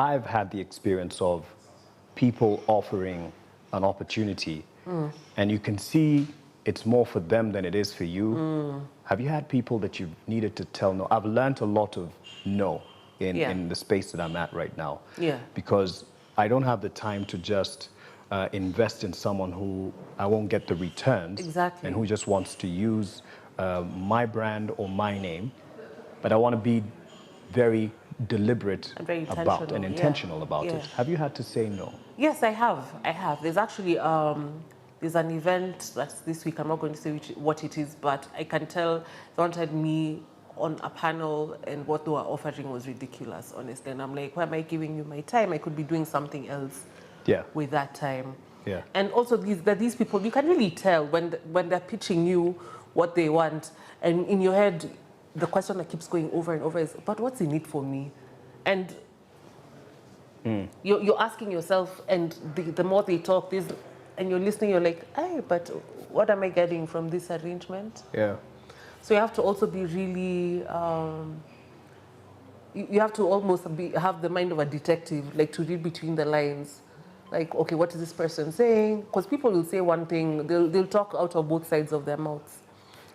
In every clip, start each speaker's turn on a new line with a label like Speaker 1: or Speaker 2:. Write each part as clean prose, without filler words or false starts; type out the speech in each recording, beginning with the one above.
Speaker 1: I've had the experience of people offering an opportunity, and you can see it's more for them than it is for you. Have you had people that you've needed to tell no? I've learned a lot of no in the space that I'm at right now.
Speaker 2: Yeah.
Speaker 1: Because I don't have the time to just invest in someone who I won't get the returns.
Speaker 2: Exactly.
Speaker 1: And who just wants to use my brand or my name. But I want to be very deliberate
Speaker 2: and very
Speaker 1: about and intentional about it. Have you had to say no?
Speaker 2: Yes, I have. There's actually there's an event that's this week. I'm not going to say what it is, but I can tell they wanted me on a panel, and what they were offering was ridiculous, honestly. And I'm like, why am I giving you my time? I could be doing something else with that time.
Speaker 1: Yeah.
Speaker 2: And also these people, you can really tell when they're pitching you what they want, and in your head, the question that keeps going over and over is, but what's in it for me? And you're asking yourself, and the more they talk, and you're listening, you're like, hey, but what am I getting from this arrangement?
Speaker 1: Yeah.
Speaker 2: So you have to also be really, you have to almost have the mind of a detective, like to read between the lines. Like, okay, what is this person saying? Because people will say one thing, they'll talk out of both sides of their mouths.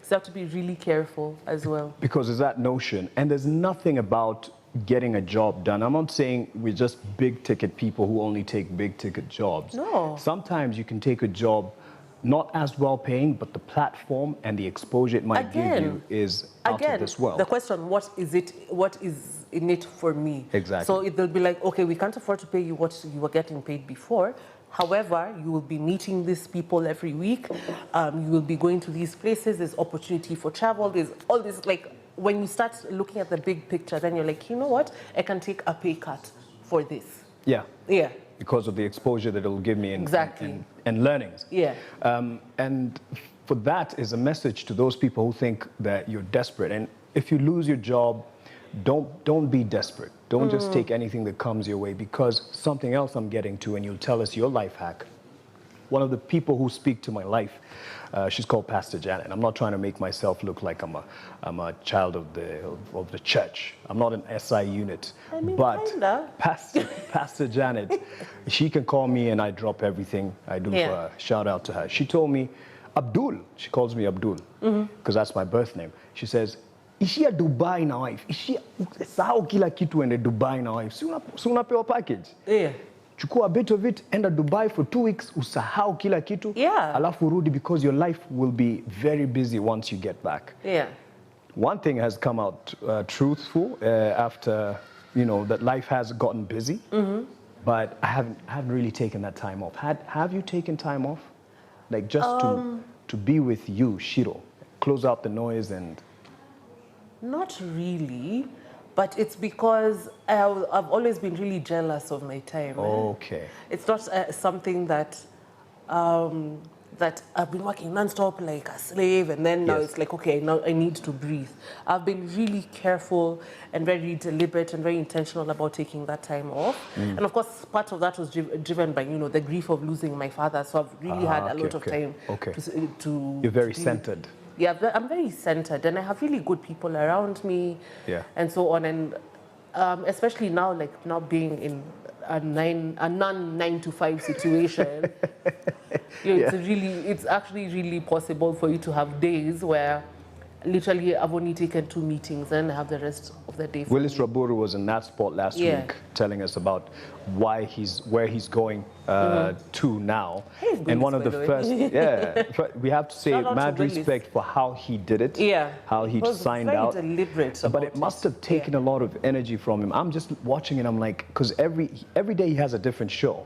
Speaker 2: So you have to be really careful as well.
Speaker 1: Because there's that notion, and there's nothing about getting a job done. I'm not saying we're just big ticket people who only take big ticket jobs.
Speaker 2: No.
Speaker 1: Sometimes you can take a job not as well paying, but the platform and the exposure it might give you is out of this world.
Speaker 2: The question, what is in it for me?
Speaker 1: Exactly.
Speaker 2: So they'll be like, okay, we can't afford to pay you what you were getting paid before. However, you will be meeting these people every week. You will be going to these places. There's opportunity for travel. There's all this, like, when you start looking at the big picture, then you're like, you know what? I can take a pay cut for this.
Speaker 1: Yeah.
Speaker 2: Yeah.
Speaker 1: Because of the exposure that it'll give me and learnings.
Speaker 2: Yeah.
Speaker 1: And for that is a message to those people who think that you're desperate. And if you lose your job, don't be desperate. Don't just take anything that comes your way, because something else I'm getting to, and you'll tell us your life hack. One of the people who speak to my life, she's called Pastor Janet. I'm not trying to make myself look like I'm a child of the church. I'm not an SI unit.
Speaker 2: I mean,
Speaker 1: but
Speaker 2: kinda.
Speaker 1: Pastor Janet, she can call me and I drop everything I do for her. Shout out to her. She told me, Abdul, she calls me Abdul, because that's my birth name. She says, ishia Dubai na wife. Ishia sahau kila kitu ende Dubai na wife. Si unapewa package?
Speaker 2: Yeah.
Speaker 1: Chukua a bit of it, enda Dubai for 2 weeks, usahau kila kitu.
Speaker 2: Yeah.
Speaker 1: Alafu rudi, because your life will be very busy once you get back.
Speaker 2: Yeah.
Speaker 1: One thing has come out truthful after, that life has gotten busy, but I haven't really taken that time off. Have you taken time off? Like just to be with you, Ciru, close out the noise and...
Speaker 2: Not really, but it's because I've always been really jealous of my time.
Speaker 1: Okay.
Speaker 2: It's not something that that I've been working non-stop like a slave, and then now it's like, okay, now I need to breathe. I've been really careful and very deliberate and very intentional about taking that time off. And of course, part of that was driven by, the grief of losing my father. So I've really had a lot of time to
Speaker 1: You're very centered.
Speaker 2: Yeah, I'm very centered, and I have really good people around me, and so on. And especially now, like now being in a non-9-to-5 situation, it's actually really possible for you to have days where literally I've only taken 2 meetings and I have the rest of the day for
Speaker 1: Willis
Speaker 2: me.
Speaker 1: Raburu was in that spot last week, telling us about where he's going to now.
Speaker 2: Hey,
Speaker 1: and one of the first, we have to say mad
Speaker 2: Willis.
Speaker 1: Respect for how he did it, how he signed
Speaker 2: very
Speaker 1: out.
Speaker 2: Deliberate
Speaker 1: but it must have taken a lot of energy from him. I'm just watching it, I'm like, because every day he has a different show.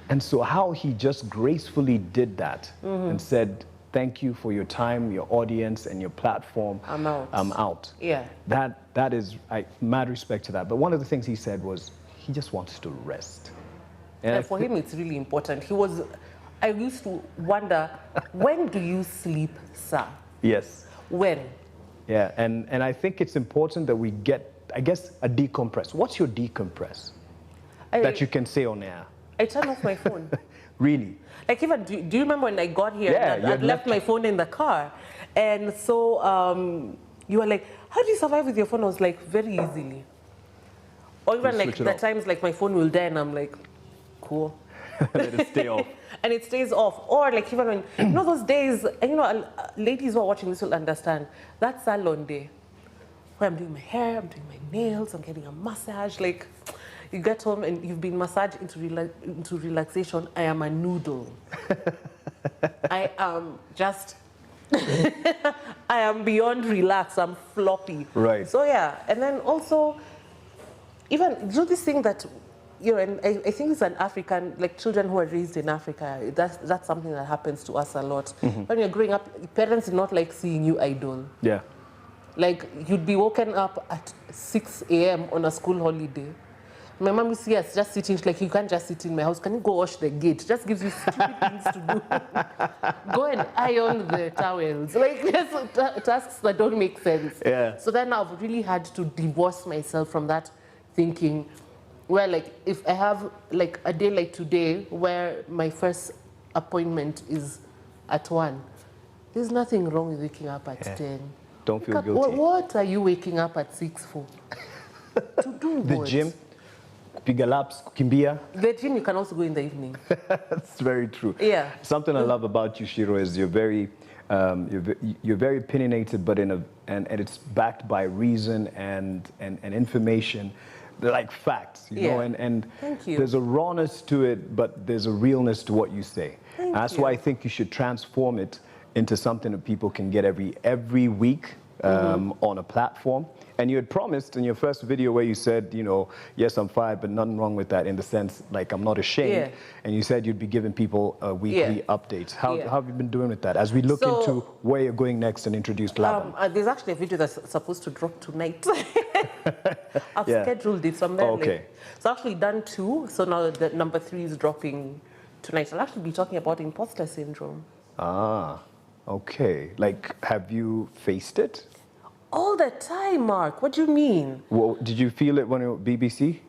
Speaker 1: And so how he just gracefully did that and said, thank you for your time, your audience, and your platform. I'm out. Yeah. That is, mad respect to that. But one of the things he said was, he just wants to rest.
Speaker 2: And for him, it's really important. I used to wonder, when do you sleep, sir?
Speaker 1: Yes.
Speaker 2: When?
Speaker 1: Yeah, and I think it's important that we get, I guess, a decompress. What's your decompress that you can say on air?
Speaker 2: I turn off my phone.
Speaker 1: Really?
Speaker 2: Like even, do you remember when I got here, I'd left my phone in the car. And so you were like, how do you survive with your phone? I was like, very easily. Or even
Speaker 1: You
Speaker 2: like
Speaker 1: switch it
Speaker 2: the
Speaker 1: off.
Speaker 2: times like my phone will die and I'm like, cool.
Speaker 1: Let it stay off.
Speaker 2: And it stays off. Or like even when, you know those days, and you know, ladies who are watching this will understand, that salon day, where I'm doing my hair, I'm doing my nails, I'm getting a massage, like, you get home and you've been massaged into relaxation. I am a noodle. I am just, I am beyond relaxed. I'm floppy.
Speaker 1: Right.
Speaker 2: So yeah, and then also, even do this thing that, you know, and I think it's an African, like children who are raised in Africa, that's something that happens to us a lot. When you're growing up, parents do not like seeing you idle.
Speaker 1: Yeah.
Speaker 2: Like, you'd be woken up at 6 a.m. on a school holiday. My mom used to see us just sitting, like, you can't just sit in my house. Can you go wash the gate? Just gives you stupid things to do. Go and iron the towels. Like, just tasks that don't make sense.
Speaker 1: Yeah.
Speaker 2: So then I've really had to divorce myself from that thinking, where, like, if I have, like, a day like today where my first appointment is at 1, there's nothing wrong with waking up at 10.
Speaker 1: Don't feel guilty.
Speaker 2: What are you waking up at 6 for? To do
Speaker 1: The
Speaker 2: what?
Speaker 1: gym, piga laps, kukimbia.
Speaker 2: The gym, you can also go in the evening.
Speaker 1: That's very true.
Speaker 2: Yeah.
Speaker 1: Something I love about you, Ciru, is you're very opinionated, but and it's backed by reason and information. They're like facts, you know, and
Speaker 2: Thank you.
Speaker 1: there's a rawness to it, but there's a realness to what you say.
Speaker 2: Thank
Speaker 1: That's
Speaker 2: you.
Speaker 1: why I think you should transform it into something that people can get every week on a platform. And you had promised in your first video where you said, you know, yes, I'm fired, but nothing wrong with that in the sense, like, I'm not ashamed.
Speaker 2: Yeah.
Speaker 1: And you said you'd be giving people weekly updates. How have you been doing with that? As we look into where you're going next and introduce Laban.
Speaker 2: There's actually a video that's supposed to drop tonight. I've scheduled it, so I'm there.
Speaker 1: Okay.
Speaker 2: Like, so I've actually done 2, so now the number 3 is dropping tonight. I'll actually be talking about imposter syndrome.
Speaker 1: Ah, okay. Like, have you faced it?
Speaker 2: All the time, Mark. What do you mean?
Speaker 1: Well, did you feel it when you were BBC?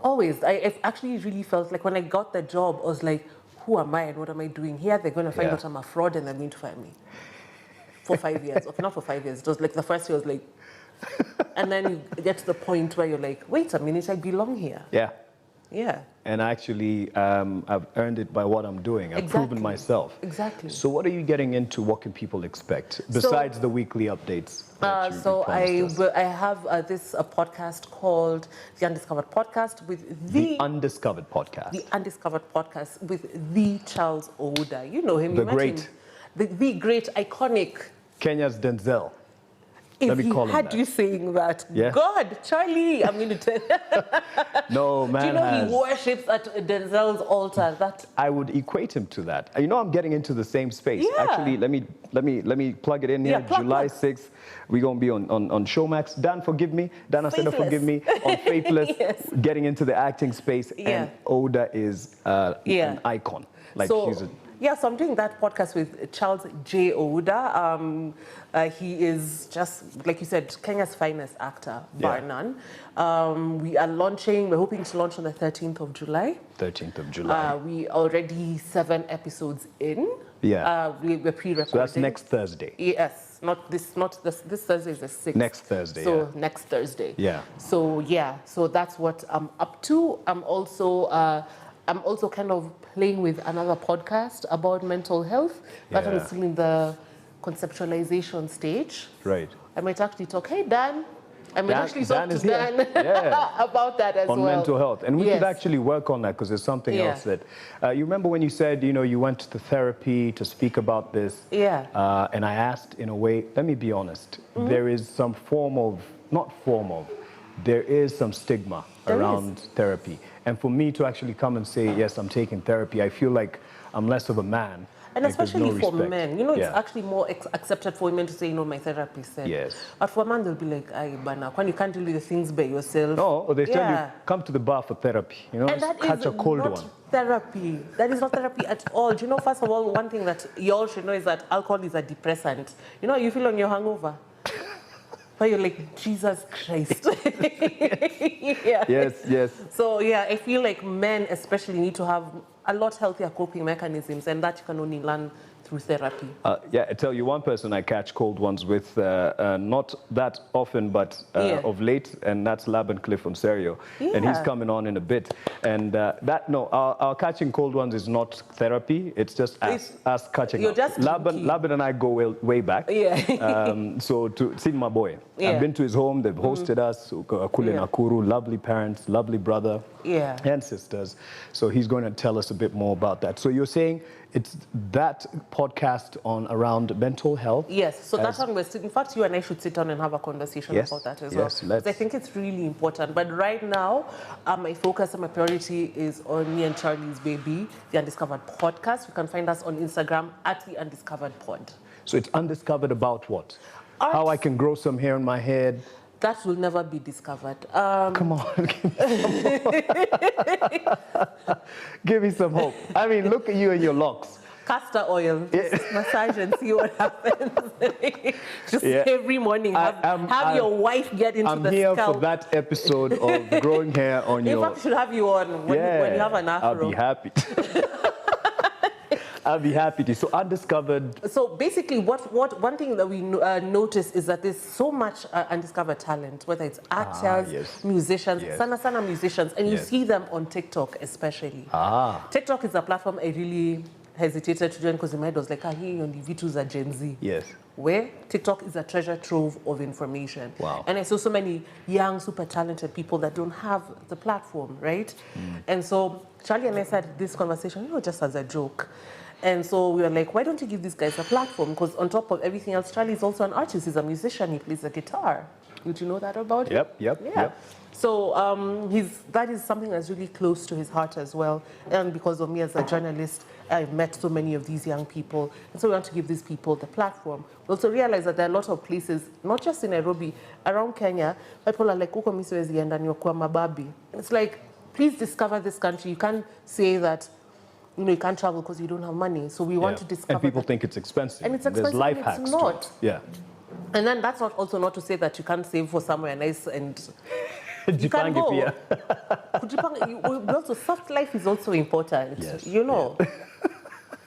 Speaker 2: Always. I actually really felt like when I got the job, I was like, who am I and what am I doing here? They're going to find out I'm a fraud and they're going to fire me. For 5 years. Okay, not for 5 years. It was like the first year was like... And then you get to the point where you're like, wait a minute, I belong here.
Speaker 1: Yeah.
Speaker 2: Yeah.
Speaker 1: And actually, I've earned it by what I'm doing. I've proven myself.
Speaker 2: Exactly.
Speaker 1: So what are you getting into? What can people expect besides the weekly updates?
Speaker 2: So I have this podcast called The Undiscovered Podcast with
Speaker 1: The Undiscovered Podcast.
Speaker 2: The Undiscovered Podcast with the Charles Oda. You know him.
Speaker 1: The
Speaker 2: you met
Speaker 1: great.
Speaker 2: Him. The great, iconic.
Speaker 1: Kenya's Denzel.
Speaker 2: If
Speaker 1: Let me call
Speaker 2: he
Speaker 1: him
Speaker 2: had
Speaker 1: that.
Speaker 2: you saying that,
Speaker 1: Yeah.
Speaker 2: God, Charlie, I'm going to tell
Speaker 1: No, man.
Speaker 2: Do you know
Speaker 1: has.
Speaker 2: he worships at Denzel's altar? That
Speaker 1: I would equate him to that. You know, I'm getting into the same space.
Speaker 2: Yeah.
Speaker 1: Actually, let me plug it in here.
Speaker 2: Yeah,
Speaker 1: July 6th, we're gonna be on Showmax. Dan, forgive me. Dan Aseda, forgive me. On Faithless,
Speaker 2: Yes.
Speaker 1: getting into the acting space, and Oda is an icon. Like he's a.
Speaker 2: Yeah, so I'm doing that podcast with Charles J. Oda. He is just, like you said, Kenya's finest actor, bar none. We're hoping to launch on the 13th of July.
Speaker 1: 13th of July.
Speaker 2: We already 7 episodes in.
Speaker 1: Yeah.
Speaker 2: We're pre-recording.
Speaker 1: So that's next Thursday.
Speaker 2: Yes, this Thursday is the 6th.
Speaker 1: Next Thursday,
Speaker 2: So next Thursday.
Speaker 1: Yeah.
Speaker 2: So that's what I'm up to. I'm also kind of playing with another podcast about mental health. That one is still in the conceptualization stage.
Speaker 1: Right.
Speaker 2: I might actually talk, hey, Dan. I might actually talk
Speaker 1: Dan
Speaker 2: to
Speaker 1: is here.
Speaker 2: Dan about that as
Speaker 1: on
Speaker 2: well.
Speaker 1: mental health. And we could actually work on that because there's something else that... you remember when you said, you know, you went to therapy to speak about this?
Speaker 2: Yeah.
Speaker 1: And I asked in a way, let me be honest, there is some there is some stigma around therapy. And for me to actually come and say, yes, I'm taking therapy, I feel like I'm less of a man.
Speaker 2: And especially for
Speaker 1: respect.
Speaker 2: men, you know, it's actually more accepted for women to say, you know, my therapist said.
Speaker 1: Yes.
Speaker 2: But for a man, they'll be like, "Ay, bana, when you can't deal with the things by yourself."
Speaker 1: No, or they tell you, come to the bar for therapy. You know,
Speaker 2: and that
Speaker 1: catch
Speaker 2: is
Speaker 1: a cold
Speaker 2: not
Speaker 1: one.
Speaker 2: therapy. That is not therapy at all. Do you know, first of all, one thing that you all should know is that alcohol is a depressant. You know, you feel on your hangover. Where you're like, Jesus Christ.
Speaker 1: Yes.
Speaker 2: So, I feel like men especially need to have a lot healthier coping mechanisms, and that you can only learn through therapy?
Speaker 1: Yeah, I tell you, one person I catch cold ones with, not that often, but of late, and that's Laban Cliff from Serio.
Speaker 2: Yeah.
Speaker 1: And he's coming on in a bit. And our catching cold ones is not therapy, it's just us catching
Speaker 2: you're
Speaker 1: up.
Speaker 2: just
Speaker 1: Laban and I go way back.
Speaker 2: Yeah.
Speaker 1: So to see my boy,
Speaker 2: Yeah.
Speaker 1: I've been to his home, they've hosted us, Kule Nakuru, lovely parents, lovely brother and sisters. So he's going to tell us a bit more about that. So you're saying it's that podcast on around mental health?
Speaker 2: Yes, so that one in fact, you and I should sit down and have a conversation about that as well.
Speaker 1: Let's.
Speaker 2: I think it's really important. But right now, my focus and my priority is on me and Charlie's baby, The Undiscovered Podcast. You can find us on Instagram at The Undiscovered Pod.
Speaker 1: So it's undiscovered about what?
Speaker 2: Art.
Speaker 1: How I can grow some hair in my head?
Speaker 2: That will never be discovered.
Speaker 1: Come on, give me some hope. I mean, look at you and your locks.
Speaker 2: Castor oil, massage and see what happens. Just every morning, have your wife get into the scalp.
Speaker 1: I'm here for that episode of growing hair on your...
Speaker 2: In fact, we should have you on when you have an afro.
Speaker 1: I'll be happy. I'll be happy to. So undiscovered.
Speaker 2: So basically, one thing that we notice is that there's so much undiscovered talent, whether it's actors, musicians, sana musicians, and you see them on TikTok especially. TikTok is a platform I really hesitated to join because in my head was like, here on the V2s are Gen Z.
Speaker 1: Yes.
Speaker 2: Where TikTok is a treasure trove of information.
Speaker 1: Wow.
Speaker 2: And I saw so many young, super talented people that don't have the platform, right? And so Charlie and I had this conversation, just as a joke. And so we were like, why don't you give these guys a platform? Because on top of everything else, Charlie is also an artist. He's a musician. He plays the guitar. Did you know that about him?
Speaker 1: Yep.
Speaker 2: So that is something that's really close to his heart as well. And because of me as a journalist, I've met so many of these young people. And so we want to give these people the platform. We also realize that there are a lot of places, not just in Nairobi, around Kenya, where people are like, uko misiwezi enda niokwa mababi. It's like, please discover this country. You can't say that you can't travel because you don't have money. So we want to discover.
Speaker 1: And people think it's expensive.
Speaker 2: And it's expensive.
Speaker 1: There's life
Speaker 2: and
Speaker 1: hacks
Speaker 2: it's not.
Speaker 1: to it. Yeah.
Speaker 2: And then that's also not to say that you can't save for somewhere nice and you can go. Also, soft life is also important.
Speaker 1: Yes.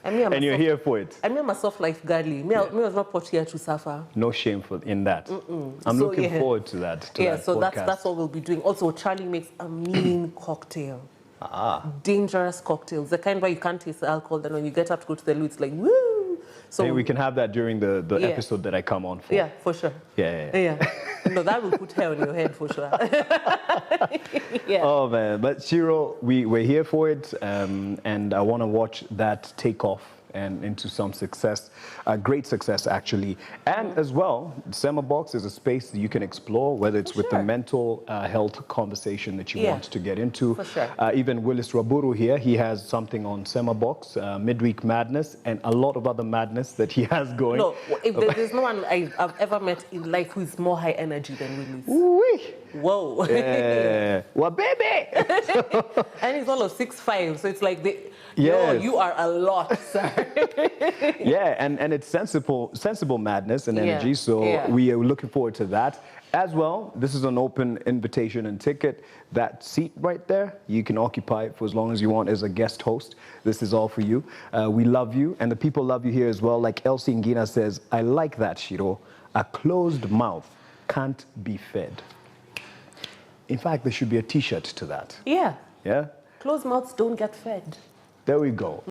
Speaker 1: And you're here for it.
Speaker 2: I mean, I'm a soft life girlie. Me, I was not put here to suffer.
Speaker 1: No shame in that. I'm looking forward to that.
Speaker 2: So that's what we'll be doing. Also, Charlie makes a mean cocktail. Dangerous cocktails. The kind where you can't taste the alcohol, then when you get up to go to the loo, it's like, woo! So
Speaker 1: maybe we can have that during the episode that I come on for.
Speaker 2: Yeah, for sure.
Speaker 1: Yeah.
Speaker 2: No, that will put hair on your head for sure.
Speaker 1: Oh, man. But Ciru, we're here for it, and I want to watch that take off and into some success, great success actually. And as well, Sema Box is a space that you can explore, whether it's with the mental health conversation that you want to get into.
Speaker 2: For sure.
Speaker 1: Even Willis Raburu here, he has something on Sema Box, Midweek Madness, and a lot of other madness that he has going.
Speaker 2: No, if there's no one I've ever met in life who is more high energy than Willis.
Speaker 1: Ooh-wee.
Speaker 2: Whoa.
Speaker 1: Well, baby!
Speaker 2: And he's all of 6'5", so it's like, you are a lot, sir.
Speaker 1: And it's sensible madness and energy, so we are looking forward to that. As well, this is an open invitation and ticket. That seat right there, you can occupy it for as long as you want as a guest host. This is all for you. We love you, and the people love you here as well. Like Elsie Ngina says, I like that, Ciru. A closed mouth can't be fed. In fact, there should be a T-shirt to that.
Speaker 2: Yeah.
Speaker 1: Yeah?
Speaker 2: Closed mouths don't get fed.
Speaker 1: There we go.